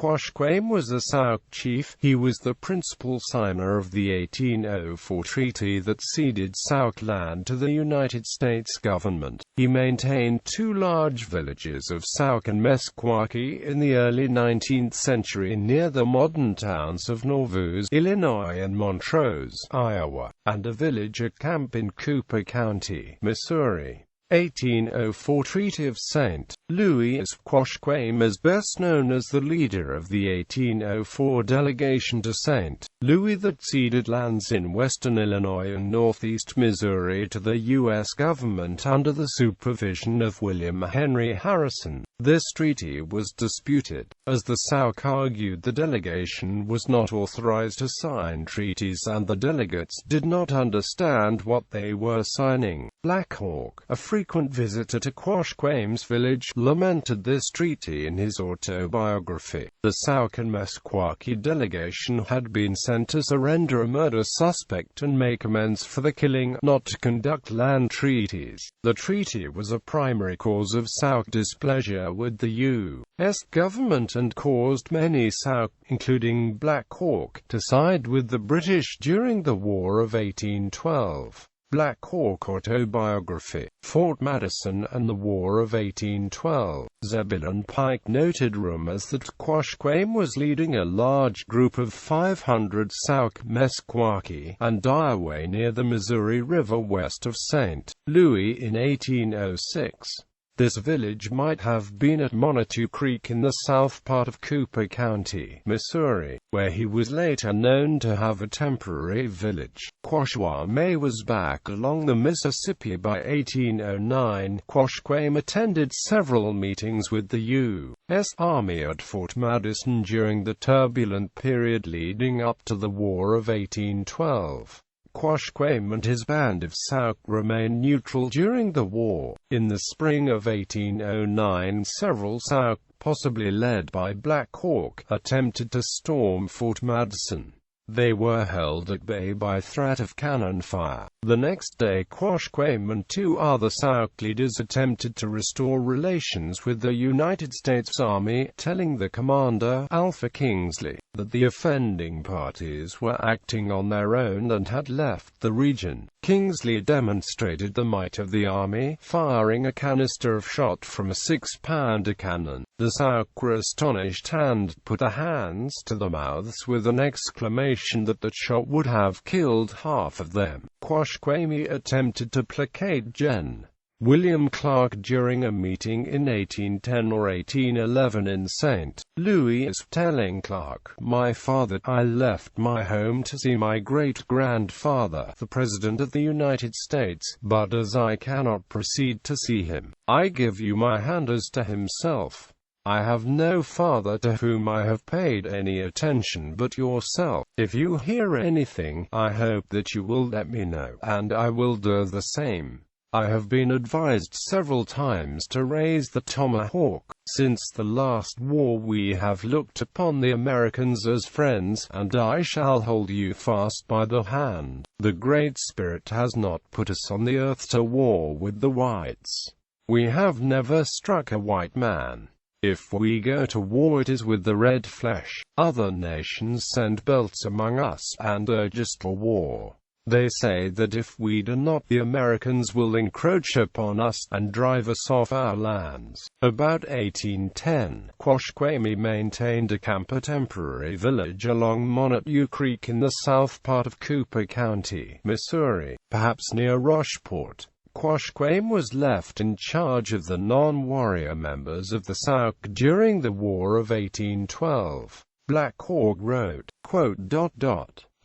Quashquame was a Sauk chief. He was the principal signer of the 1804 treaty that ceded Sauk land to the United States government. He maintained two large villages of Sauk and Meskwaki in the early 19th century near the modern towns of Nauvoo, Illinois and Montrose, Iowa, and a village at camp in Cooper County, Missouri. 1804 Treaty of St. Louis. Quashquame is best known as the leader of the 1804 delegation to St. Louis that ceded lands in western Illinois and northeast Missouri to the U.S. government under the supervision of William Henry Harrison. This treaty was disputed, as the Sauk argued the delegation was not authorized to sign treaties and the delegates did not understand what they were signing. Black Hawk, a frequent visitor to Quashquame's village, lamented this treaty in his autobiography. The Sauk and Meskwaki delegation had been sent to surrender a murder suspect and make amends for the killing, not to conduct land treaties. The treaty was a primary cause of Sauk displeasure with the U.S. government and caused many Sauk, including Black Hawk, to side with the British during the War of 1812. Black Hawk autobiography, Fort Madison and the War of 1812. Zebulon Pike noted rumors that Quashquame was leading a large group of 500 Sauk, Meskwaki, and Iowa near the Missouri River west of St. Louis in 1806. This village might have been at Montrose Creek in the south part of Cooper County, Missouri, where he was later known to have a temporary village. Quashquame was back along the Mississippi by 1809. Quashquame attended several meetings with the U.S. Army at Fort Madison during the turbulent period leading up to the War of 1812. Quashquame and his band of Sauk remained neutral during the war. In the spring of 1809, several Sauk, possibly led by Black Hawk, attempted to storm Fort Madison. They were held at bay by threat of cannon fire. The next day, Quashquame and two other Sauk leaders attempted to restore relations with the United States Army, telling the commander, Alpha Kingsley, that the offending parties were acting on their own and had left the region. Kingsley demonstrated the might of the army, firing a canister of shot from a 6-pounder cannon. The Sauk were astonished and put their hands to their mouths with an exclamation that the shot would have killed half of them. Quashquame attempted to placate Gen. William Clark during a meeting in 1810 or 1811 in St. Louis, telling Clark, "My father, I left my home to see my great-grandfather, the President of the United States, but as I cannot proceed to see him, I give you my hand as to himself. I have no father to whom I have paid any attention but yourself. If you hear anything, I hope that you will let me know, and I will do the same. I have been advised several times to raise the tomahawk. Since the last war we have looked upon the Americans as friends, and I shall hold you fast by the hand. The Great Spirit has not put us on the earth to war with the whites. We have never struck a white man. If we go to war it is with the red flesh. Other nations send belts among us, and urge us to war. They say that if we do not, the Americans will encroach upon us, and drive us off our lands." About 1810, Quashquame maintained a camp, a temporary village along Montrose Creek in the south part of Cooper County, Missouri, perhaps near Rocheport. Quashquame was left in charge of the non-warrior members of the Sauk during the War of 1812. Black Hawk wrote,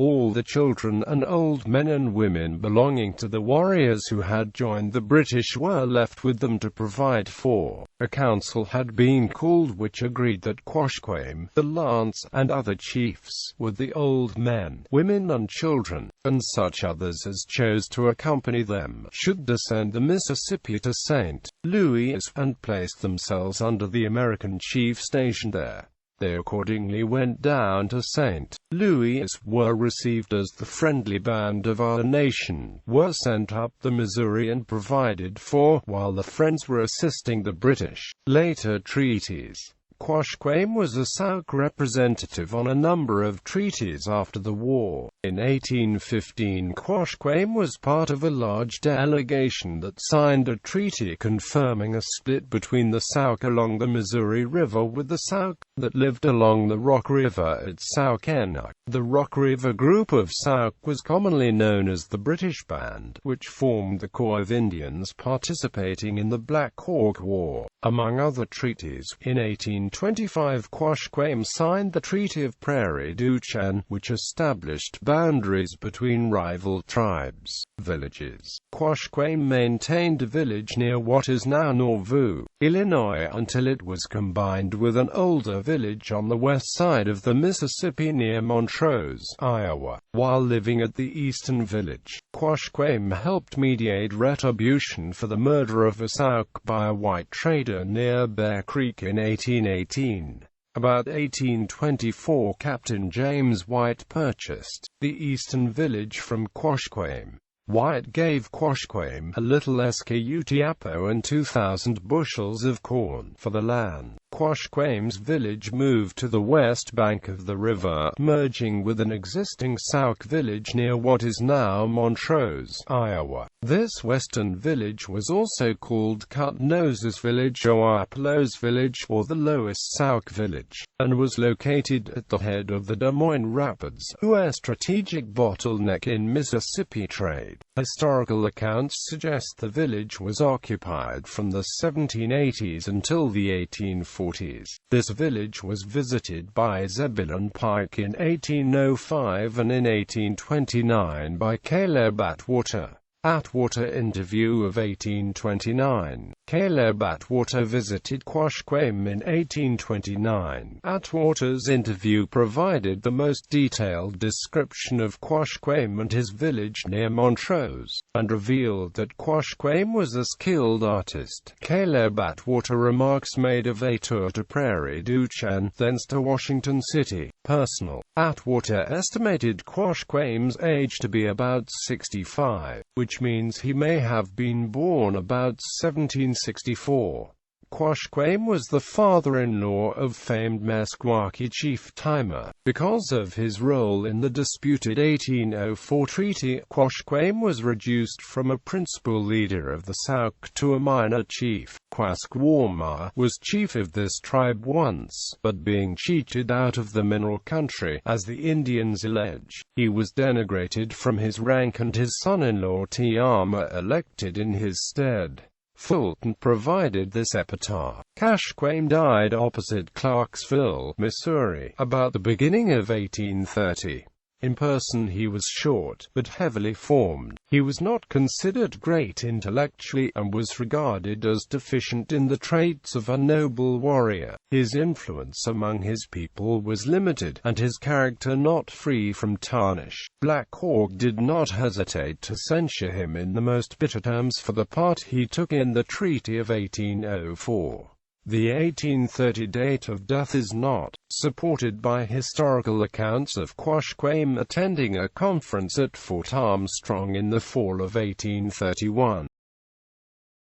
"All the children and old men and women belonging to the warriors who had joined the British were left with them to provide for. A council had been called which agreed that Quashquame, the Lance, and other chiefs, with the old men, women and children, and such others as chose to accompany them, should descend the Mississippi to St. Louis, and place themselves under the American chief stationed there. They accordingly went down to St. Louis, were received as the friendly band of our nation, were sent up the Missouri and provided for, while the Friends were assisting the British. Later treaties. Quashquame was a Sauk representative on a number of treaties after the war. In 1815, Quashquame was part of a large delegation that signed a treaty confirming a split between the Sauk along the Missouri River with the Sauk that lived along the Rock River at Sauk-Enuk. The Rock River group of Sauk was commonly known as the British Band, which formed the core of Indians participating in the Black Hawk War. Among other treaties, in 1825 Quashquame signed the Treaty of Prairie du Chien, which established boundaries between rival tribes. Villages. Quashquame maintained a village near what is now Nauvoo, Illinois, until it was combined with an older village on the west side of the Mississippi near Montrose, Iowa. While living at the eastern village, Quashquame helped mediate retribution for the murder of a Sauk by a white trader near Bear Creek in 1818. About 1824, Captain James White purchased the eastern village from Quashquame. White gave Quashquame a little escutiapo and 2,000 bushels of corn for the land. Quashquame's village moved to the west bank of the river, merging with an existing Sauk village near what is now Montrose, Iowa. This western village was also called Cut Noses Village or Aplos Village, or the lowest Sauk village, and was located at the head of the Des Moines Rapids, a strategic bottleneck in Mississippi trade. Historical accounts suggest the village was occupied from the 1780s until the 1840s. This village was visited by Zebulon Pike in 1805 and in 1829 by Caleb Atwater. Atwater interview of 1829. Caleb Atwater visited Quashquame in 1829. Atwater's interview provided the most detailed description of Quashquame and his village near Montrose, and revealed that Quashquame was a skilled artist. Caleb Atwater remarks made of a tour to Prairie du Chien, thence to Washington City. Personal. Atwater estimated Quashquame's age to be about 65, which means he may have been born about 1764. Quashquame was the father-in-law of famed Meskwaki chief Timer. Because of his role in the disputed 1804 treaty, Quashquame was reduced from a principal leader of the Sauk to a minor chief. Quashquame was chief of this tribe once, but being cheated out of the mineral country, as the Indians allege, he was denigrated from his rank and his son-in-law Tiama elected in his stead. Fulton provided this epitaph. Quashquame died opposite Clarksville, Missouri, about the beginning of 1830. In person he was short, but heavily formed. He was not considered great intellectually, and was regarded as deficient in the traits of a noble warrior. His influence among his people was limited, and his character not free from tarnish. Black Hawk did not hesitate to censure him in the most bitter terms for the part he took in the Treaty of 1804. The 1830 date of death is not supported by historical accounts of Quashquame attending a conference at Fort Armstrong in the fall of 1831.